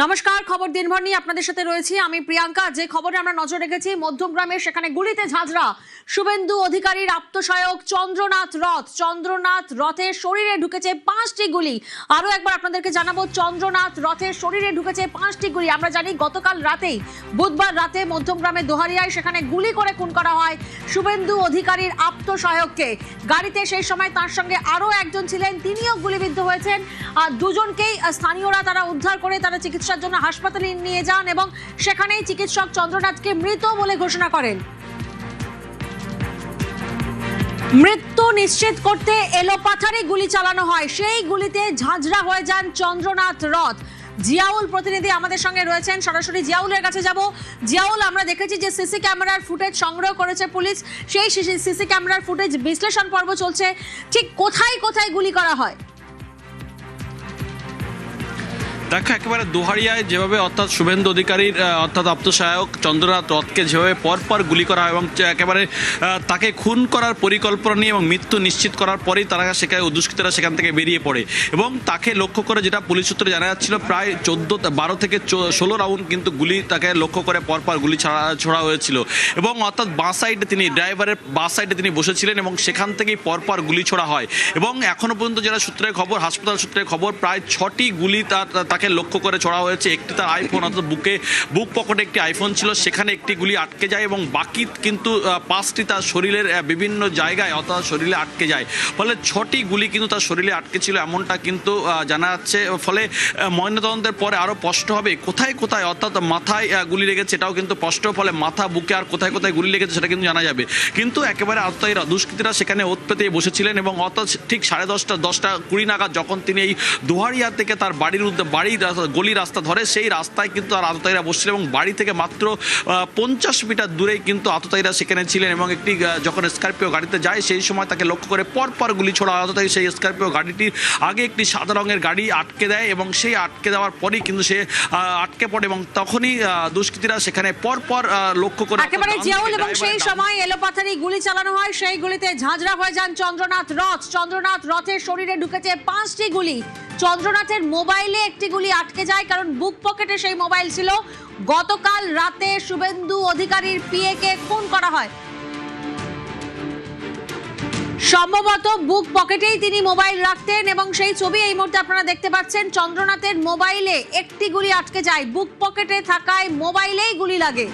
নমস্কার, খবর দিনভর নিয়ে আপনাদের সাথে রয়েছি আমি প্রিয়াঙ্কা। যে খবরে আমরা নজর রেখেছি মধ্যমগ্রামে, সেখানে গুলিতে ঝাঁঝরা শুভেন্দু অধিকারীর আপ্তসহায়ক চন্দ্রনাথ রথের শরীরে ঢুকেছে 5টি গুলি। আরো একবার আপনাদেরকে জানাবো, চন্দ্রনাথ রথের শরীরে ঢুকেছে 5টি গুলি। আমরা জানি গতকাল রাতেই, বুধবার রাতে মধ্যমগ্রামে দোহারিয়ায় সেখানে গুলি করে খুন করা হয় শুভেন্দু অধিকারীর আপ্তসহায়ককে। গাড়িতে সেই সময় তার সঙ্গে আরো একজন ছিলেন, তিনিও গুলিবিদ্ধ হয়েছেন। আর দুজনকেই স্থানীয়রা তারা উদ্ধার করে তারা চিকিৎসার জন্য হাসপাতালে নিয়ে যান এবং সেখানেই চিকিৎসক চন্দ্রনাথকে মৃত বলে ঘোষণা করেন। মৃত্যু নিশ্চিত করতে এলোপাথারি গুলি চালানো হয়, সেই গুলিতে ঝাঁঝরা হয়ে যান চন্দ্রনাথ রথ। জিয়াউল প্রতিনিধি আমাদের সঙ্গে রয়েছেন, সরাসরি জিয়াউলের কাছে যাব। জিয়াউল, আমরা দেখেছি যে সিসি ক্যামেরার ফুটেজ সংগ্রহ করেছে পুলিশ, সেই সিসি ক্যামেরার ফুটেজ বিশ্লেষণ পর্ব চলছে। ঠিক কোথায় কোথায় গুলি করা হয়? দেখো, একেবারে দোহারিয়ায় যেভাবে অর্থাৎ শুভেন্দু অধিকারীর অর্থাৎ আপ্তসহায়ক চন্দ্রনাথ রথকে যেভাবে পরপর গুলি করা হয় এবং একেবারে তাকে খুন করার পরিকল্পনা নিয়ে এবং মৃত্যু নিশ্চিত করার পরেই তারা সেখানে দুষ্কৃতীরা সেখান থেকে বেরিয়ে পড়ে এবং তাকে লক্ষ্য করে, যেটা পুলিশ সূত্রে জানা যাচ্ছিল, প্রায় 12 থেকে 16 রাউন্ড কিন্তু গুলি তাকে লক্ষ্য করে পরপর গুলি ছোড়া হয়েছিল এবং অর্থাৎ বাঁ সাইডে তিনি, ড্রাইভারের বাঁ সাইডে তিনি বসেছিলেন এবং সেখান থেকেই পরপর গুলি ছোড়া হয় এবং এখনো পর্যন্ত যেটা সূত্রের খবর, হাসপাতাল সূত্রের খবর, প্রায় 6টি গুলি তাকে লক্ষ্য করে ছোড়া হয়েছে। একটি তার আইফোন, অর্থাৎ বুক পকেটে একটি আইফোন ছিল, সেখানে একটি গুলি আটকে যায় এবং বাকি কিন্তু 5টি তার শরীরের বিভিন্ন জায়গায় অর্থাৎ শরীরে আটকে যায়। ফলে 6টি গুলি কিন্তু তার শরীরে আটকে ছিল, এমনটা কিন্তু জানা যাচ্ছে। ফলে ময়নাতদন্তের পরে আরও স্পষ্ট হবে কোথায় কোথায়, অর্থাৎ মাথায় গুলি লেগেছে এটাও কিন্তু স্পষ্ট, ফলে মাথা, বুকে আর কোথায় কোথায় গুলি লেগেছে সেটা কিন্তু জানা যাবে। কিন্তু একেবারে আততায়ীরা, দুষ্কৃতীরা সেখানে ওত পেতে বসেছিলেন এবং অর্থাৎ ঠিক 10:30 নাগাদ যখন তিনি এই দোহারিয়া থেকে তার বাড়ির গলি রাস্তা ধরে, সেই রাস্তায় কিন্তু আর আততায়ীরা বসছিলেন এবং বাড়ি থেকে মাত্র 50 মিটার দূরেই কিন্তু আততায়ীরা সেখানে ছিলেন এবং একটি যখন স্করপিও গাড়িতে যায় সেই সময় তাকে লক্ষ্য করে পরপর গুলি ছোড়া হয়। আততায়ী সেই স্করপিও গাড়িটির আগে একটি সাদা রঙের গাড়ি আটকে দেয় এবং সেই আটকে দেওয়ার পরেই কিন্তু সে আটকে পড়ে এবং তখনই দুষ্কৃতীরা সেখানে পরপর লক্ষ্য করে একেবারে জিয়াউল, এবং সেই সময় এলোপাথারি গুলি চালানো হয়, সেই গুলিতে ঝাঁঝরা হয়ে যান চন্দ্রনাথ রথের শরীরে ঢুকেছে 5টি গুলি। চন্দ্রনাথের মোবাইলে একটি গুলি আটকে যায়, কারণ বুক পকেটে সেই মোবাইল ছিল। গতকাল রাতে শুভেন্দু অধিকারীর পিএ কে খুন করা হয়, সম্ভবত বুক পকেটেই তিনি মোবাইল রাখতেন এবং সেই ছবি এই মুহূর্তে আপনারা দেখতে পাচ্ছেন। চন্দ্রনাথের মোবাইলে একটি গুলি আটকে যায়, বুক পকেটে থাকায় মোবাইলেই গুলি লাগে।